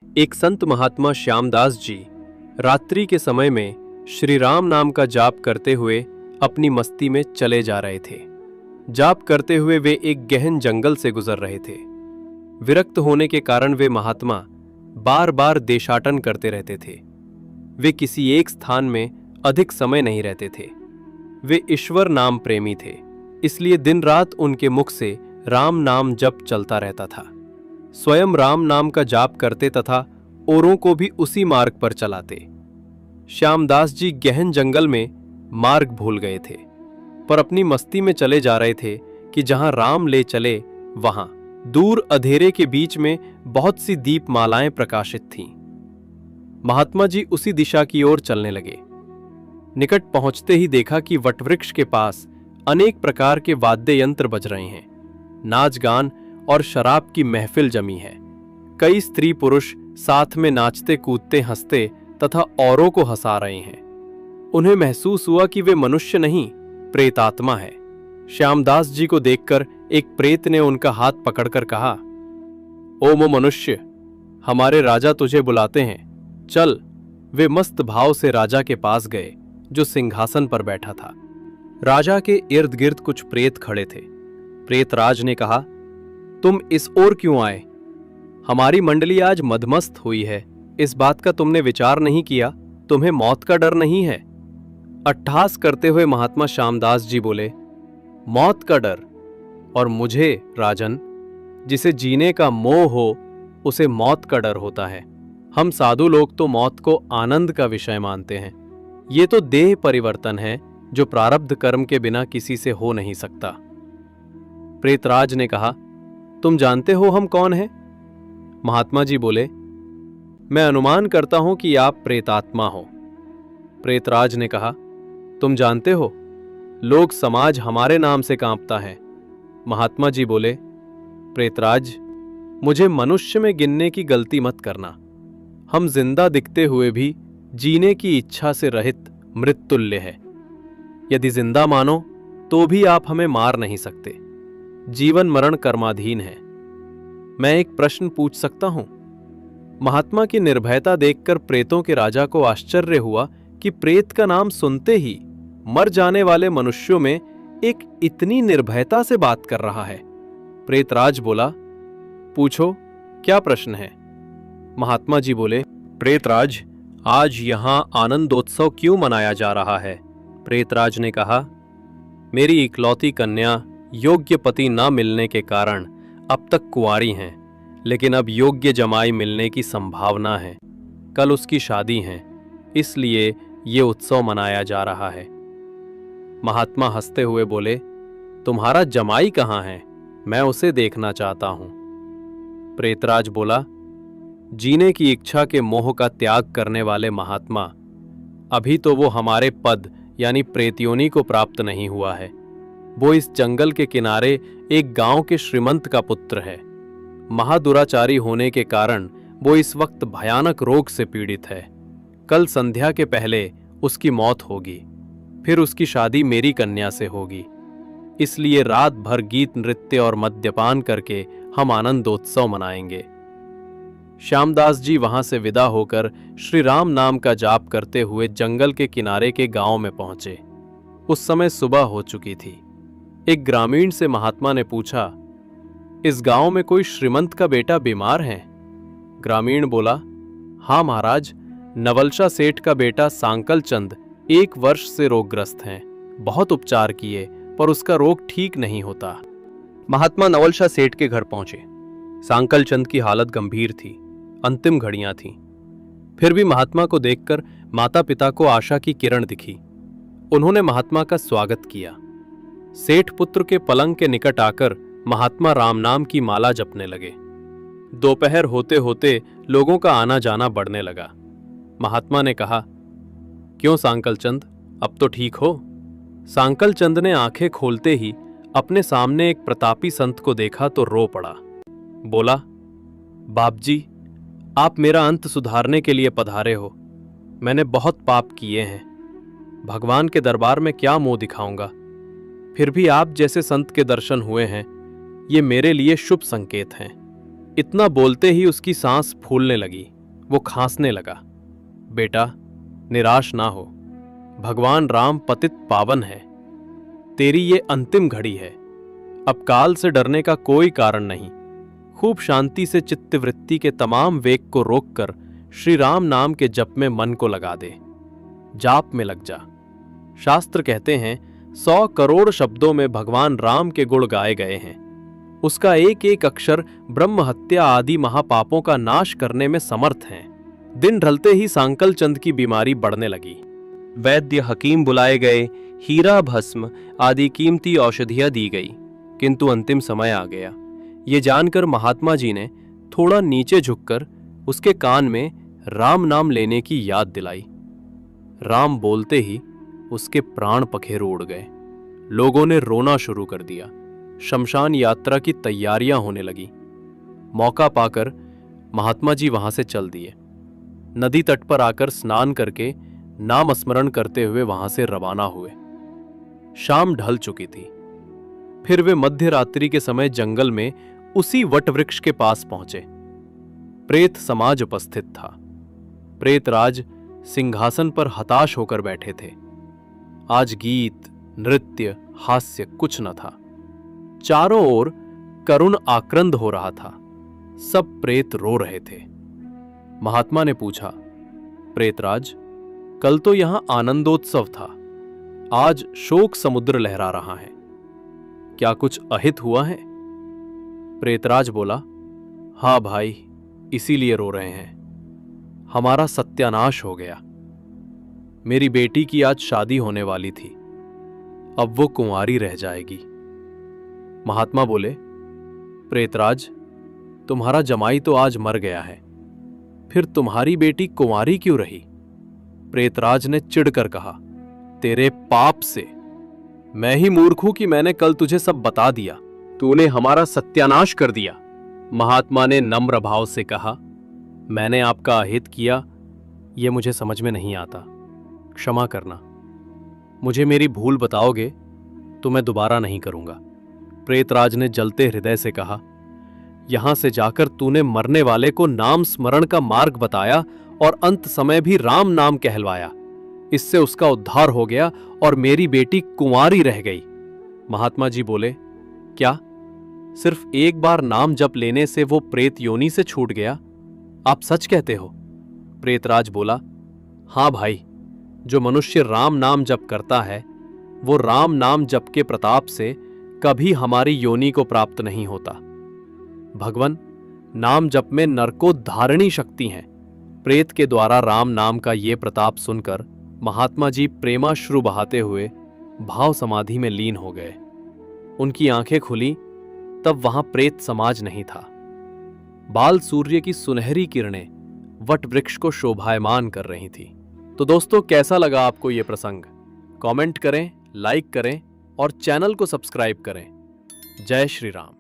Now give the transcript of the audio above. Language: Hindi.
एक संत महात्मा श्यामदास जी रात्रि के समय में श्री राम नाम का जाप करते हुए अपनी मस्ती में चले जा रहे थे। जाप करते हुए वे एक गहन जंगल से गुजर रहे थे। विरक्त होने के कारण वे महात्मा बार बार देशाटन करते रहते थे। वे किसी एक स्थान में अधिक समय नहीं रहते थे। वे ईश्वर नाम प्रेमी थे, इसलिए दिन रात उनके मुख से राम नाम जप चलता रहता था। स्वयं राम नाम का जाप करते तथा औरों को भी उसी मार्ग पर चलाते। श्यामदास जी गहन जंगल में मार्ग भूल गए थे, पर अपनी मस्ती में चले जा रहे थे कि जहां राम ले चले वहां दूर अंधेरे के बीच में बहुत सी दीपमालाएं प्रकाशित थीं। महात्मा जी उसी दिशा की ओर चलने लगे। निकट पहुंचते ही देखा कि वटवृक्ष के पास अनेक प्रकार के वाद्य यंत्र बज रहे हैं। नाच गान और शराब की महफिल जमी है। कई स्त्री पुरुष साथ में नाचते कूदते हंसते तथा औरों को हंसा रहे हैं। उन्हें महसूस हुआ कि वे मनुष्य नहीं, प्रेतात्मा है। श्यामदास जी को देखकर एक प्रेत ने उनका हाथ पकड़कर कहा, ओ मो मनुष्य, हमारे राजा तुझे बुलाते हैं, चल। वे मस्त भाव से राजा के पास गए, जो सिंहासन पर बैठा था। राजा के इर्द गिर्द कुछ प्रेत खड़े थे। प्रेतराज ने कहा, तुम इस ओर क्यों आए? हमारी मंडली आज मदमस्त हुई है। इस बात का तुमने विचार नहीं किया? तुम्हें मौत का डर नहीं है? अट्टहास करते हुए महात्मा श्यामदास जी बोले, मौत का डर? और मुझे राजन, जिसे जीने का मोह हो उसे मौत का डर होता है। हम साधु लोग तो मौत को आनंद का विषय मानते हैं। ये तो देह परिवर्तन है जो प्रारब्ध कर्म के बिना किसी से हो नहीं सकता। प्रेतराज ने कहा, तुम जानते हो हम कौन हैं? महात्मा जी बोले, मैं अनुमान करता हूं कि आप प्रेतात्मा हो। प्रेतराज ने कहा, तुम जानते हो लोग समाज हमारे नाम से कांपता है। महात्मा जी बोले, प्रेतराज, मुझे मनुष्य में गिनने की गलती मत करना। हम जिंदा दिखते हुए भी जीने की इच्छा से रहित मृत्युल्य है। यदि जिंदा मानो तो भी आप हमें मार नहीं सकते। जीवन मरण कर्माधीन है। मैं एक प्रश्न पूछ सकता हूं? महात्मा की निर्भयता देखकर प्रेतों के राजा को आश्चर्य हुआ कि प्रेत का नाम सुनते ही मर जाने वाले मनुष्यों में एक इतनी निर्भयता से बात कर रहा है। प्रेतराज बोला, पूछो, क्या प्रश्न है? महात्मा जी बोले, प्रेतराज, आज यहां आनंदोत्सव क्यों मनाया जा रहा है? प्रेतराज ने कहा, मेरी इकलौती कन्या योग्य पति न मिलने के कारण अब तक कुंवारी हैं, लेकिन अब योग्य जमाई मिलने की संभावना है। कल उसकी शादी है, इसलिए ये उत्सव मनाया जा रहा है। महात्मा हंसते हुए बोले, तुम्हारा जमाई कहाँ है? मैं उसे देखना चाहता हूं। प्रेतराज बोला, जीने की इच्छा के मोह का त्याग करने वाले महात्मा, अभी तो वो हमारे पद यानी प्रेतयोनि को प्राप्त नहीं हुआ है। वो इस जंगल के किनारे एक गांव के श्रीमंत का पुत्र है। महादुराचारी होने के कारण वो इस वक्त भयानक रोग से पीड़ित है। कल संध्या के पहले उसकी मौत होगी, फिर उसकी शादी मेरी कन्या से होगी। इसलिए रात भर गीत नृत्य और मद्यपान करके हम आनंदोत्सव मनाएंगे। श्यामदास जी वहां से विदा होकर श्री राम नाम का जाप करते हुए जंगल के किनारे के गांव में पहुंचे। उस समय सुबह हो चुकी थी। एक ग्रामीण से महात्मा ने पूछा, इस गांव में कोई श्रीमंत का बेटा बीमार है? ग्रामीण बोला, हाँ महाराज, नवलशा सेठ का बेटा सांकल चंद 1 वर्ष से रोगग्रस्त हैं। बहुत उपचार किए पर उसका रोग ठीक नहीं होता। महात्मा नवलशा सेठ के घर पहुंचे। सांकल चंद की हालत गंभीर थी, अंतिम घड़ियां थीं। फिर भी महात्मा को देखकर माता पिता को आशा की किरण दिखी। उन्होंने महात्मा का स्वागत किया। सेठ पुत्र के पलंग के निकट आकर महात्मा राम नाम की माला जपने लगे। दोपहर होते होते लोगों का आना जाना बढ़ने लगा। महात्मा ने कहा, क्यों सांकल चंद, अब तो ठीक हो? सांकल चंद ने आंखें खोलते ही अपने सामने एक प्रतापी संत को देखा तो रो पड़ा। बोला, बाप जी, आप मेरा अंत सुधारने के लिए पधारे हो। मैंने बहुत पाप किए हैं। भगवान के दरबार में क्या मुंह दिखाऊंगा? फिर भी आप जैसे संत के दर्शन हुए हैं, ये मेरे लिए शुभ संकेत हैं। इतना बोलते ही उसकी सांस फूलने लगी, वो खांसने लगा। बेटा, निराश ना हो, भगवान राम पतित पावन है। तेरी ये अंतिम घड़ी है, अब काल से डरने का कोई कारण नहीं। खूब शांति से चित्तवृत्ति के तमाम वेग को रोककर श्री राम नाम के जप में मन को लगा दे। जाप में लग जा। शास्त्र कहते हैं 100 करोड़ शब्दों में भगवान राम के गुण गाए गए हैं। उसका एक एक अक्षर ब्रह्म हत्या आदि महापापों का नाश करने में समर्थ हैं। दिन ढलते ही सांकल चंद की बीमारी बढ़ने लगी। वैद्य हकीम बुलाए गए, हीरा भस्म आदि कीमती औषधियां दी गई, किंतु अंतिम समय आ गया। ये जानकर महात्मा जी ने थोड़ा नीचे झुककर उसके कान में राम नाम लेने की याद दिलाई। राम बोलते ही उसके प्राण पखेरु उड़ गए। लोगों ने रोना शुरू कर दिया। शमशान यात्रा की तैयारियां होने लगी। मौका पाकर महात्मा जी वहां से चल दिए। नदी तट पर आकर स्नान करके नाम स्मरण करते हुए वहां से रवाना हुए। शाम ढल चुकी थी। फिर वे मध्य रात्रि के समय जंगल में उसी वटवृक्ष के पास पहुंचे। प्रेत समाज उपस्थित था। प्रेतराज सिंहासन पर हताश होकर बैठे थे। आज गीत, नृत्य, हास्य कुछ न था। चारों ओर करुण आक्रंद हो रहा था। सब प्रेत रो रहे थे। महात्मा ने पूछा, प्रेतराज, कल तो यहां आनंदोत्सव था, आज शोक समुद्र लहरा रहा है, क्या कुछ अहित हुआ है? प्रेतराज बोला, हां भाई, इसीलिए रो रहे हैं। हमारा सत्यानाश हो गया। मेरी बेटी की आज शादी होने वाली थी, अब वो कुंवारी रह जाएगी। महात्मा बोले, प्रेतराज, तुम्हारा जमाई तो आज मर गया है, फिर तुम्हारी बेटी कुंवारी क्यों रही? प्रेतराज ने चिढ़कर कहा, तेरे पाप से। मैं ही मूर्ख हूं कि मैंने कल तुझे सब बता दिया। तूने हमारा सत्यानाश कर दिया। महात्मा ने नम्र भाव से कहा, मैंने आपका अहित किया, यह मुझे समझ में नहीं आता, क्षमा करना। मुझे मेरी भूल बताओगे तो मैं दोबारा नहीं करूंगा। प्रेतराज ने जलते हृदय से कहा, यहां से जाकर तूने मरने वाले को नाम स्मरण का मार्ग बताया और अंत समय भी राम नाम कहलवाया। इससे उसका उद्धार हो गया और मेरी बेटी कुंवारी रह गई। महात्मा जी बोले, क्या सिर्फ एक बार नाम जप लेने से वो प्रेत योनि से छूट गया? आप सच कहते हो? प्रेतराज बोला, हां भाई, जो मनुष्य राम नाम जप करता है वो राम नाम जप के प्रताप से कभी हमारी योनि को प्राप्त नहीं होता। भगवान, नाम जप में नरकोद्धारिणी शक्ति है। प्रेत के द्वारा राम नाम का ये प्रताप सुनकर महात्मा जी प्रेमाश्रु बहाते हुए भाव समाधि में लीन हो गए। उनकी आंखें खुली तब वहां प्रेत समाज नहीं था। बाल सूर्य की सुनहरी किरणें वट वृक्ष को शोभायमान कर रही थी। तो दोस्तों, कैसा लगा आपको ये प्रसंग? कमेंट करें, लाइक करें और चैनल को सब्सक्राइब करें। जय श्री राम।